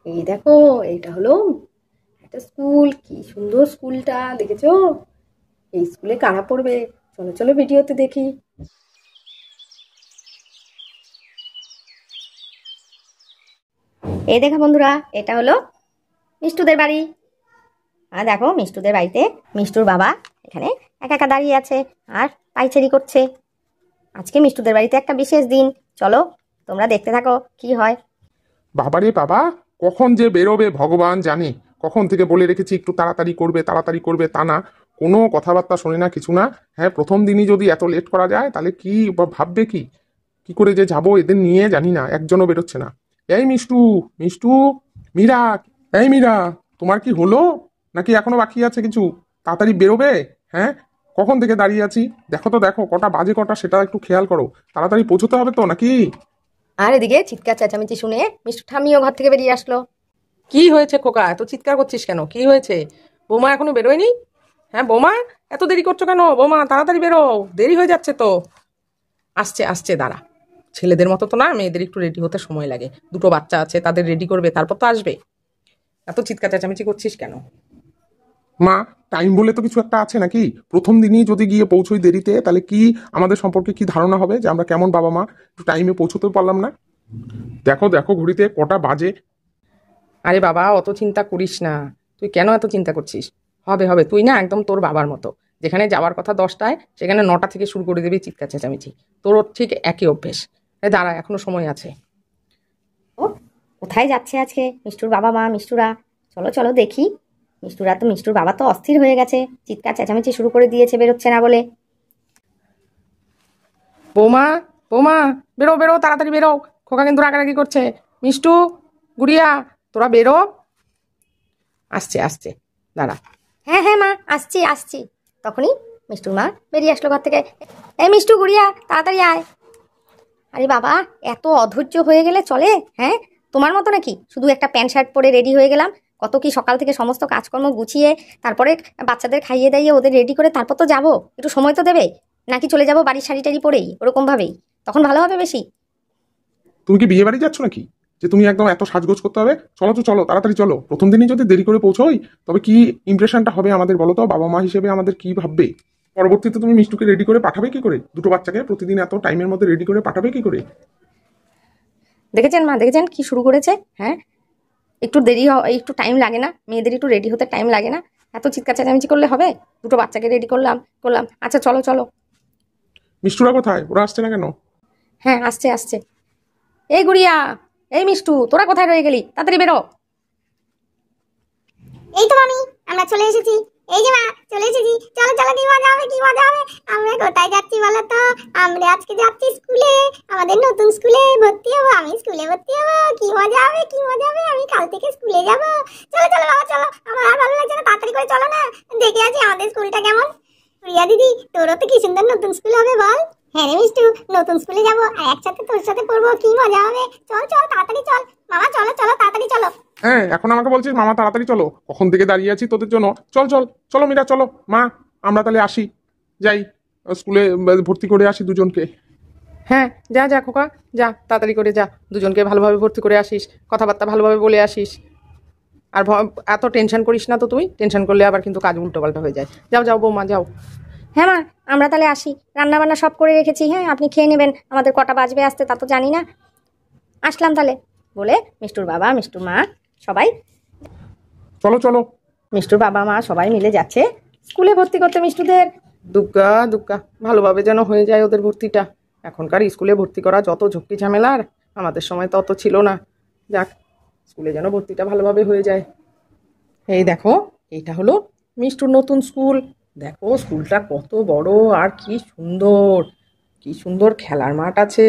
এই দেখো, এইটা হলো একটা স্কুল। কি সুন্দর স্কুলটা, দেখেছো? এই স্কুলে কারা পড়বে? চলো চলো ভিডিওতে দেখি। এই দেখো বন্ধুরা, এটা হলো মিষ্টুদের বাড়ি। আর দেখো, মিষ্টুদের বাড়িতে মিষ্টুর বাবা এখানে একা একা দাঁড়িয়ে আছে আর পাইচারি করছে। আজকে মিষ্টুদের বাড়িতে একটা বিশেষ দিন। চলো তোমরা দেখতে থাকো কি হয়। বাবারে বাবা, কখন যে বেরোবে ভগবান জানে। কখন থেকে বলে রেখেছি একটু তাড়াতাড়ি করবে, তা না, কোনো কথাবার্তা শোনে না, কিছু না। হ্যাঁ, প্রথম দিনই যদি এত লেট করা যায় তাহলে কি বা ভাববে কি কি করে যে যাবো এদের নিয়ে, জানি না, একজনও বেরোচ্ছে না। এই মিষ্টু, মিষ্টু, মীরা, এই মীরা, তোমার কি হলো নাকি এখনো বাকি আছে কিছু? তাড়াতাড়ি বেরোবে। হ্যাঁ, কখন থেকে দাঁড়িয়ে আছি। দেখো তো, দেখো কটা বাজে, কটা সেটা একটু খেয়াল করো। তাড়াতাড়ি পৌঁছতে হবে তো নাকি? আর এদিকে চিৎকার চেঁচামেচি শুনে মিষ্টু ঠাম্মিও ঘর থেকে বেরিয়ে আসলো। কি হয়েছে খোকা, এত চিৎকার করছিস কেন? কি হয়েছে? বৌমা এখনো বেরোয়নি? হ্যাঁ বৌমা, এত দেরি করছো কেন? বৌমা তাড়াতাড়ি বেরো, দেরি হয়ে যাচ্ছে তো। আসছে আসছে, দাঁড়া। ছেলেদের মতো তো না, মেয়েদের একটু রেডি হতে সময় লাগে। দুটো বাচ্চা আছে, তাদের রেডি করবে, তারপর তো আসবে। এত চিৎকার চেঁচামেচি করছিস কেন? মা, টাইম বলে তো কিছু একটা আছে নাকি? প্রথম দিনই যদি গিয়ে পৌঁছোই দেরিতে, তাহলে কি আমাদের সম্পর্কে কি ধারণা হবে যে আমরা কেমন বাবা মা? একটু টাইমে পৌঁছতে পারলাম না। দেখো দেখো ঘড়িতে কটা বাজে। আরে বাবা, অত চিন্তা করিস না। তুই কেন এত চিন্তা করছিস? হবে হবে, তুই না একদম তোর বাবার মতো। যেখানে যাওয়ার কথা 10টায়, সেখানে 9টা থেকে শুরু করে দিবি চিৎকার চেঁচামেচি। তোরও ঠিক একই অভ্যেস। দাঁড়া, এখনো সময় আছে। ও, কোথায় যাচ্ছে আজকে মিষ্টুর বাবা মা মিষ্টুরা? চলো চলো দেখি। মিষ্টুর বাবা তো অস্থির হয়ে গেছে, চিৎকার চেঁচামেচি শুরু করে দিয়েছে বেরোচ্ছে না বলে। বৌমা, বৌমা, বেরো বেরো, তাড়াতাড়ি বেরো। খোকা কিন্তু রাগারাগি করছে। মিষ্টু, গুড়িয়া, তোরা বেরো। আসছে আসছে, দাঁড়া। হ্যাঁ হ্যাঁ মা, আসছি আসছি। তখনই মিষ্টুর মা বেরিয়ে আসলো ঘর থেকে। এই মিষ্টু, গুড়িয়া, তাড়াতাড়ি আয়। আরে বাবা, এত অধৈর্য হয়ে গেলে চলে? হ্যাঁ, তোমার মতো নাকি শুধু একটা প্যান্ট শার্ট পরে রেডি হয়ে গেলাম? কত কি সকাল থেকে সমস্ত কাজকর্ম গুছিয়ে তারপরে বাচ্চাদের খাইয়ে দাইয়ে ওদের রেডি করে তারপর তো যাবো। একটু সময় তো দেবে। নাকি চলে যাবো বাড়ির শাড়ি টাড়ি পরেই ওরকম ভাবেই? তখন ভালো হবে বেশি। তুমি কি বিয়ে বাড়ি যাচ্ছ নাকি যে তুমি একদম এত সাজগোজ করতে হবে? চলো তো, চলো তাড়াতাড়ি চলো। প্রথম দিনই যদি দেরি করে পৌঁছোই, তবে কি ইমপ্রেশনটা হবে আমাদের বলো তো? বাবা মা হিসেবে আমাদের কি ভাববে? পরবর্তীতে তুমি মিষ্টুকে রেডি করে পাঠাবে কি করে? দুটো বাচ্চাকে প্রতিদিন এত টাইমের মধ্যে রেডি করে পাঠাবে কি করে? দেখেছেন মা, দেখেছেন কি শুরু করেছে? হ্যাঁ, একটু একটু টাইম লাগে না? মেয়েদের একটু রেডি হতে টাইম লাগে না? এত চিৎকার চেঁচামেচি করলে হবে? দুটো বাচ্চাকে রেডি করলাম করলাম আচ্ছা চলো চলো। মিষ্টুরা কোথায়? ওরা আসছে না কেন? হ্যাঁ, আসছে আসছে। এই গুড়িয়া, এই মিষ্টু, তোরা কোথায় রয়ে গেলি? তাড়াতাড়ি বেরো। এই তো মামি, আমরা চলে এসেছি। এই যে মা, চলে এসেছি। চলো চলো, কি মজা হবে, কি মজা হবে। আমরা কোথায় যাচ্ছি বলো তো? আমরা আজকে যাচ্ছি স্কুলে। আমাদের নতুন স্কুলে ভর্তি হবো। আমি স্কুলে ভর্তি হবো। কি মজা হবে, কি মজা হবে। আমি কাল থেকে স্কুলে যাব। চলো চলো বাবা, চলো। আমার আর ভালো লাগছে না, তাড়াতাড়ি করে চলো না। দেখে আছি আমাদের স্কুলটা কেমন। প্রিয়া দিদি, তোরও তো কি সুন্দর নতুন স্কুল হবে বল। হ্যাঁ রে মিষ্টু, নতুন স্কুলে যাবো আর একসাথে তোর সাথে পড়বো। কি মজা হবে। চল চল, তাড়াতাড়ি চল। মামা চলো চলো, তাড়াতাড়ি চলো। হ্যাঁ, এখন আমাকে বলছিস মামা তাড়াতাড়ি চলো? কখন থেকে দাঁড়িয়ে আছি তোদের জন্য। চল চল, চলো মীরা, চলো। মা, আমরা তাহলে আসি, যাই স্কুলে ভর্তি করে আসি দুজনকে। হ্যাঁ, যা যা খোকা, যা তাড়াতাড়ি করে যা। দুজনকে ভালোভাবে ভর্তি করে আসিস, কথাবার্তা ভালোভাবে বলে আসিস। আর এত টেনশন করিস না তো। তুই টেনশন করলে আবার কিন্তু কাজ উল্টোপাল্টা হয়ে যায়। যাও যাও বৌমা, যাও। হ্যাঁ মা, আমরা তাহলে আসি। রান্না বান্না সব করে রেখেছি। হ্যাঁ, আপনি খেয়ে নেবেন। আমাদের কটা বাজবে আসতে তা তো জানি না। আসলাম তাহলে বলে মিষ্টুর বাবা মিষ্টুর মা সবাই, চলো চলো। মিষ্টুর বাবা মা সবাই মিলে যাচ্ছে স্কুলে ভর্তি করতে মিষ্টুদের। দুগ্গা দুগ্গা, ভালোভাবে যেন হয়ে যায় ওদের ভর্তিটা। এখনকার স্কুলে ভর্তি করা যত ঝক্কি ঝামেলার, আমাদের সময় তো অত ছিল না। যাক, স্কুলে যেন ভর্তিটা ভালোভাবে হয়ে যায়। এই দেখো, এইটা হলো মিষ্টুর নতুন স্কুল। দেখো স্কুলটা কত বড় আর কি সুন্দর। কি সুন্দর খেলার মাঠ আছে।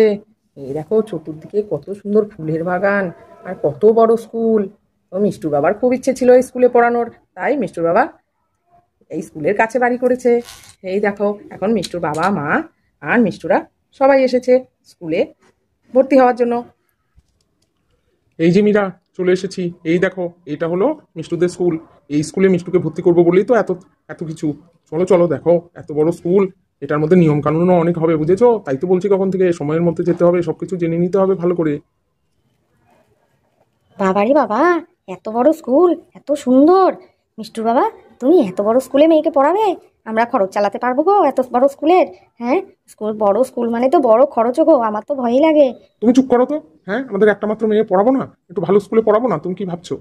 এই দেখো চতুর্দিকে কত সুন্দর ফুলের বাগান। আর কত বড় স্কুল। তো মিষ্টুর বাবার খুব ইচ্ছে ছিল এই স্কুলে পড়ানোর, তাই মিষ্টুর বাবা এই স্কুলের কাছে বাড়ি করেছে। এই দেখো, এখন মিষ্টুর বাবা মা আর মিষ্টুরা সবাই এসেছে স্কুলে ভর্তি হওয়ার জন্য। এই যে মীরা, চলে এসেছি। এই দেখো, এটা হলো মিষ্টুদের স্কুল। এই স্কুলে মিষ্টুকে ভর্তি করবো বলেই তো এত এত কিছু। চলো চলো, দেখো এত বড় স্কুল, এটার মধ্যে নিয়ম কানুনও অনেক হবে, বুঝেছো? তাই তো বলছি কখন থেকে সময়ের মধ্যে যেতে হবে, সবকিছু জেনে নিতে হবে ভালো করে। বাবারে বাবা, এত বড় স্কুল, এত সুন্দর। মিষ্টুর বাবা, তুমি এত বড় স্কুলে মেয়েকে পড়াবে? আমরা খরচ চালাতে পারবো গো এত বড় স্কুলের? হ্যাঁ, স্কুল, বড় স্কুল মানে তো বড় খরচও গো, আমার তো ভয়ই লাগে। তুমি চুপ করো তো। হ্যাঁ, আমাদের একটা মাত্র মেয়ে পড়াবো না? একটু ভালো স্কুলে পড়াবো না? তুমি কি ভাবছো?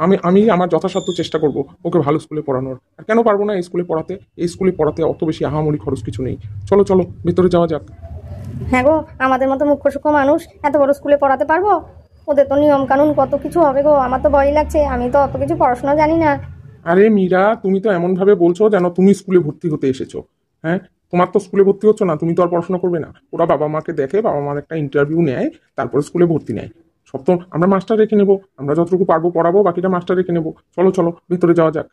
আমি আমি আমার যথাসাধ্য চেষ্টা করব ওকে ভালো স্কুলে পড়ানোর। আর কেন পারবো না এই স্কুলে পড়াতে? এই স্কুলে পড়াতে অত বেশি আহামরি খরচ কিছু নেই। চলো চলো, ভেতরে যাওয়া যাক। হ্যাঁ গো, আমাদের মতো মুখ্য সূক্ষ্ম মানুষ এত বড় স্কুলে পড়াতে পারবো? ওদের তো নিয়ম কানুন কত কিছু হবে গো, আমার তো ভয়ই লাগছে, আমি তো অত কিছু পড়াশোনা জানি না। আরে মীরা, তুমি তো এমন ভাবে বলছো যেন তুমি স্কুলে ভর্তি হতে এসেছো। হ্যাঁ, তোমার তো স্কুলে ভর্তি হচ্ছ না, তুমি তো আর পড়াশোনা করবে না। ওরা বাবা মাকে দেখে, বাবা মার একটা ইন্টারভিউ নেয়, তারপরে স্কুলে ভর্তি নেয়। সব তো আমরা মাস্টার রেখে নেবো, আমরা যতটুকু পারবো পড়াবো, বাকিটা মাস্টার রেখে নেবো। চলো চলো, ভেতরে যাওয়া যাক।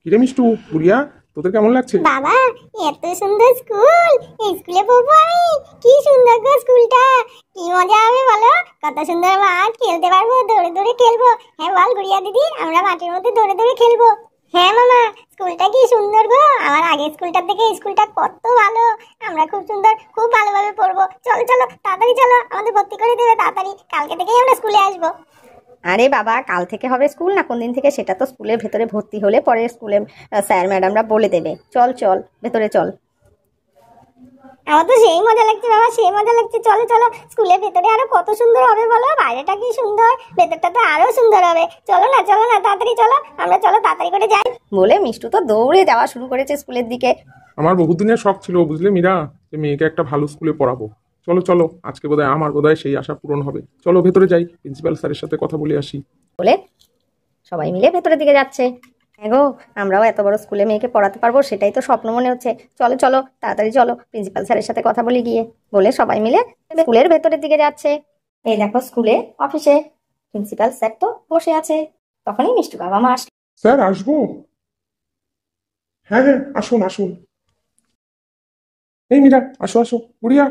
কিরে মিষ্টু, গুড়িয়া, তোদের কেমন লাগছে? বাবা, এত সুন্দর স্কুল, এই স্কুলে পড়বো আমি। কি সুন্দর গো স্কুলটা, কি মজা হবে বলো। কত সুন্দর মাঠ, খেলতে পারবো, দৌড়ে দৌড়ে খেলবো। হ্যাঁ বল গুড়িয়া দিদি, আমরা মাঠের মধ্যে দৌড়ে দৌড়ে খেলবো। হ্যাঁ মামা, স্কুলটা কি সুন্দর গো, আমার আগের স্কুলটার থেকে এই স্কুলটা কত ভালো। আমরা খুব সুন্দর, খুব ভালোভাবে পড়বো। চলো চলো, তাড়াতাড়ি চলো, আমাদের ভর্তি করে দেবে তাড়াতাড়ি, কালকে থেকেই আমরা স্কুলে আসবো। আরে বাবা, কাল থেকে হবে স্কুল না কোন দিন থেকে, সেটা তো স্কুলের ভেতরে ভর্তি হলে পরে স্কুলে স্যার ম্যাডামরা বলে দেবে। চল চল, ভেতরে চল। আমার তো সেই মজা লাগছে বাবা, সেই মজা লাগছে। চলো চলো, স্কুলের ভেতরে আরো কত সুন্দর হবে বলো, বাইরেটা কি সুন্দর, ভেতরটা তো আরো সুন্দর হবে। চলো না তাড়াতাড়ি চলো, আমরা চলো তাড়াতাড়ি করে যাই। বলে মিষ্টু তো দৌড়ে যাওয়া শুরু করেছে স্কুলের দিকে। আমার বহুদিনের শখ ছিল, বুঝলে মীরা, যে মেয়েকে একটা ভালো স্কুলে পড়াবো। চলো চলো, আজকে বোধহয় আমার বোধহয় সেই আশা পূরণ হবে। চলো ভেতরে যাই, প্রিন্সিপাল স্যারের সাথে কথা বলে আসি। বলে সবাই মিলে ভেতরের দিকে যাচ্ছে। হ্যাঁ গো, আমরাও এত বড় স্কুলে মেয়েকে পড়াতে পারবো সেটাই তো স্বপ্ন মনে হচ্ছে। চলো চলো, তাড়াতাড়ি চলো, প্রিন্সিপাল স্যারের সাথে কথা বলে গিয়ে। বলে সবাই মিলে স্কুলের ভেতরের দিকে যাচ্ছে। এই দেখো স্কুলে অফিসে প্রিন্সিপাল স্যার তো বসে আছে। তখনই মিষ্টু বাবা মা আসলো। স্যার আসবো? হ্যাঁ হ্যাঁ, আসুন আসুন। এই মীরা, আসো আসো। গুড়িয়া,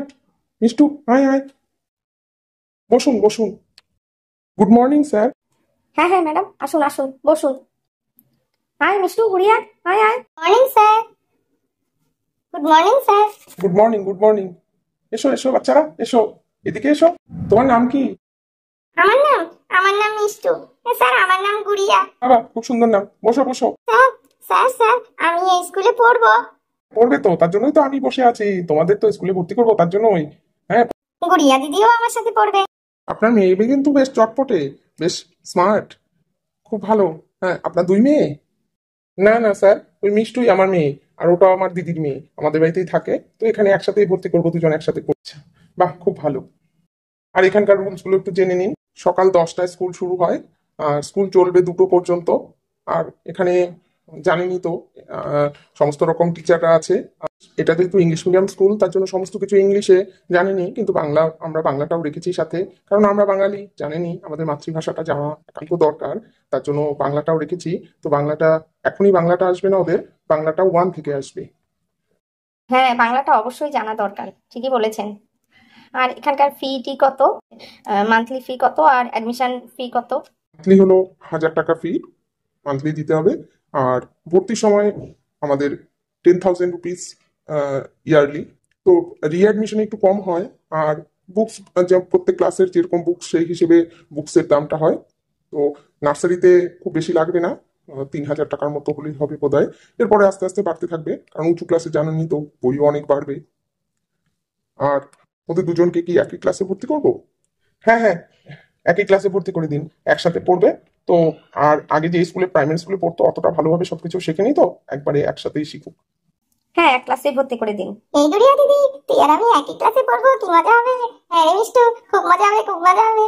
মিষ্টু, আয় আয়, বসুন বসুন। Good morning sir. হ্যাঁ হ্যাঁ ম্যাডাম, আসুন আসুন, বসুন। আয় মিষ্টু, গুড়িয়া, আয় আয়। Morning sir, good morning sir. Good morning good morning. এসো এসো বাচ্চারা, এসো, এদিকে এসো। তোমার নাম কি? আমার নাম মিষ্টু। স্যার আমার নাম গুড়িয়া। বাবা, খুব সুন্দর নাম। বসো বসো। স্যার আমি এই স্কুলে পড়বো। পড়বে তো, তার জন্যই তো আমি বসে আছি। তোমাদের তো স্কুলে ভর্তি করবো, তার জন্যই। হ্যাঁ, গুড়িয়া দিদিও আমার সাথে পড়বে। আপনার মেয়ে কিন্তু বেশ চটপটে, বেশ স্মার্ট, খুব ভালো। হ্যাঁ, আপনার দুই মেয়ে? না না স্যার, ওই মিষ্টুই আমার মেয়ে, আর ওটাও আমার দিদির মেয়ে, আমাদের বাড়িতেই থাকে। তো এখানে একসাথেই ভর্তি করবো, দুজন একসাথে করছে। বাহ, খুব ভালো। আর এখানকার রুলস গুলো একটু জেনে নিন। সকাল 10টায় স্কুল শুরু হয়, আর স্কুল চলবে 2টো পর্যন্ত। আর এখানে জানেনই তো, সমস্ত রকম টিচাররা আছে। এটা যেহেতু ইংলিশ মিডিয়াম স্কুল, তার জন্য সমস্ত কিছু ইংলিশে, জানেনই, কিন্তু বাংলা, আমরা বাংলাটাও রেখেছি সাথে। কারণ আমরা বাঙালি, জানেনই, আমাদের মাতৃভাষাটা জানা একান্ত দরকার, তার জন্য বাংলাটাও রেখেছি। তো বাংলাটা, এখনই বাংলাটা আসবে না ওদের, বাংলাটা 1 থেকে আসবে। হ্যাঁ, বাংলাটা অবশ্যই জানা দরকার, ঠিকই বলেছেন। আর এখানকার ফি কত? মান্থলি ফি কত আর অ্যাডমিশন ফি কত? মান্থলি হলো 1000 টাকা ফি, মান্থলি দিতে হবে। আর ভর্তির সময় আমাদের 10,000 রুপিস ইয়ারলি। তো রিঅ্যাডমিশনে একটু কম হয়। আর বুকস, প্রত্যেক ক্লাসের যেরকম বুকস, সেই হিসেবে বুকসের দামটা হয়। তো নার্সারিতে খুব বেশি লাগবে না, 3,000 টাকার মতো হলেই হবে বোধহয়। এরপরে আস্তে আস্তে বাড়তে থাকবে, কারণ উঁচু ক্লাসে জানেনই তো, বইও অনেক বাড়বে। আর ওদের দুজনকে কি একই ক্লাসে ভর্তি করবো? হ্যাঁ হ্যাঁ, একই ক্লাসে ভর্তি করে দিন, একসাথে পড়বে তো। আর আগে যে স্কুলে, প্রাইমারি স্কুলে পড়তো, অতটা ভালোভাবে সবকিছু শেখেনি, তো একবারে একসাথেই শিখুক। হ্যাঁ, এক ক্লাসে ভর্তি করে দিন। এই গুড়িয়া দিদি, তুই আর আমি একই ক্লাসে পড়বো, কি মজা হবে। হ্যাঁ রে মিষ্টু, খুব মজা হবে, খুব মজা হবে।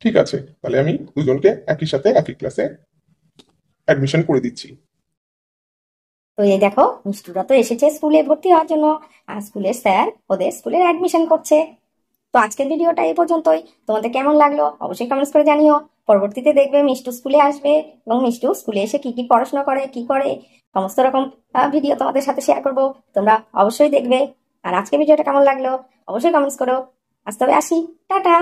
ঠিক আছে, তাহলে আমি দুজনকে একই সাথে একই ক্লাসে অ্যাডমিশন করে দিচ্ছি। তো এই দেখো, মিষ্টুরা তো এসেছে স্কুলে ভর্তি হওয়ার জন্য, আর স্কুলের স্যার ওদের স্কুলের অ্যাডমিশন করছে। তো আজকের ভিডিওটা এই পর্যন্তই। তোমাদের কেমন লাগলো অবশ্যই কমেন্টস করে জানিও। পরবর্তীতে দেখবে মিষ্টু স্কুলে আসবে, এবং মিষ্টু স্কুলে এসে কি কি পড়াশোনা করে, কি করে, সমস্ত রকম ভিডিও তোমাদের সাথে শেয়ার করবো, তোমরা অবশ্যই দেখবে। আর আজকের ভিডিওটা কেমন লাগলো অবশ্যই কমেন্টস করো। আজ তবে আসি, টাটা।